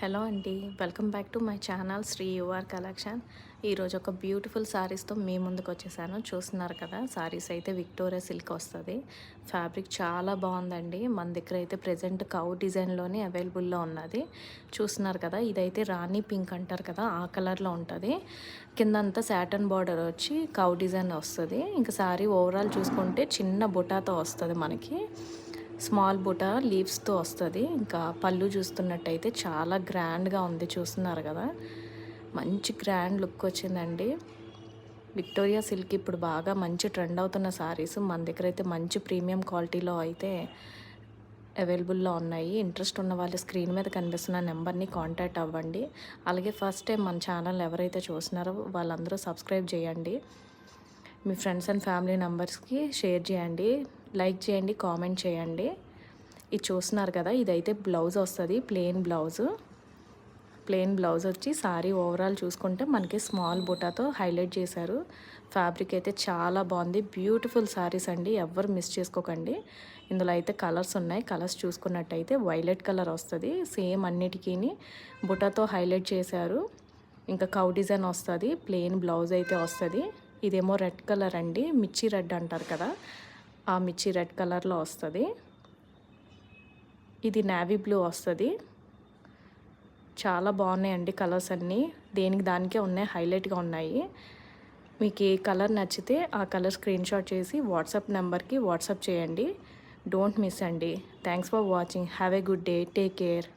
Hello అండి, welcome back to my channel Sri your collection. ఈరోజు ఒక బ్యూటిఫుల్ శారీస్తో మీ ముందుకు వచ్చేసాను. చూస్తున్నారు కదా, శారీస్ అయితే విక్టోరియా సిల్క్ వస్తుంది. ఫ్యాబ్రిక్ చాలా బాగుందండి. మన దగ్గర అయితే ప్రజెంట్ కౌ డిజైన్లోనే అవైలబుల్లో ఉన్నది. చూస్తున్నారు కదా, ఇదైతే రాణి పింక్ అంటారు కదా, ఆ కలర్లో ఉంటుంది. కిందంతా శాటన్ బార్డర్ వచ్చి కౌ డిజైన్ వస్తుంది. ఇంకా శారీ ఓవరాల్ చూసుకుంటే చిన్న బుటాతో వస్తుంది మనకి. స్మాల్ బుటా లీవ్స్తో వస్తుంది. ఇంకా పళ్ళు చూస్తున్నట్టయితే చాలా గ్రాండ్గా ఉంది. చూస్తున్నారు కదా, మంచి గ్రాండ్ లుక్ వచ్చిందండి. విక్టోరియా సిల్క్ ఇప్పుడు బాగా మంచి ట్రెండ్ అవుతున్న శారీస్ మన దగ్గర అయితే మంచి ప్రీమియం క్వాలిటీలో అయితే అవైలబుల్లో ఉన్నాయి. ఇంట్రెస్ట్ ఉన్న వాళ్ళు స్క్రీన్ మీద కనిపిస్తున్న నెంబర్ని కాంటాక్ట్ అవ్వండి. అలాగే ఫస్ట్ టైం మన ఛానల్ ఎవరైతే చూస్తున్నారో వాళ్ళందరూ సబ్స్క్రైబ్ చేయండి. మీ ఫ్రెండ్స్ అండ్ ఫ్యామిలీ మెంబర్స్కి షేర్ చేయండి, లైక్ చేయండి, కామెంట్ చేయండి. ఇది చూస్తున్నారు కదా, ఇదైతే బ్లౌజ్ వస్తుంది. ప్లెయిన్ బ్లౌజ్ వచ్చి సారీ ఓవరాల్ చూసుకుంటే మనకి స్మాల్ బుటాతో హైలైట్ చేశారు. ఫ్యాబ్రిక్ అయితే చాలా బాగుంది. బ్యూటిఫుల్ సారీస్ అండి, ఎవ్వరు మిస్ చేసుకోకండి. ఇందులో అయితే కలర్స్ ఉన్నాయి. కలర్స్ చూసుకున్నట్టయితే వైలెట్ కలర్ వస్తుంది. సేమ్ అన్నిటికీ బుటాతో హైలైట్ చేశారు. ఇంకా కౌ డిజైన్ వస్తుంది. ప్లెయిన్ బ్లౌజ్ అయితే వస్తుంది. ఇదేమో రెడ్ కలర్ అండి, మిర్చి రెడ్ అంటారు కదా, ఆ మిర్చి రెడ్ కలర్లో వస్తుంది. ఇది నేవీ బ్లూ వస్తుంది. చాలా బాగున్నాయండి కలర్స్ అన్నీ, దేనికి దానికే ఉన్నాయి, హైలైట్గా ఉన్నాయి. మీకు ఏ కలర్ నచ్చితే ఆ కలర్ స్క్రీన్ షాట్ చేసి వాట్సాప్ నెంబర్కి వాట్సాప్ చేయండి. డోంట్ మిస్ అండి. Thanks for watching. Have a good day. Take care.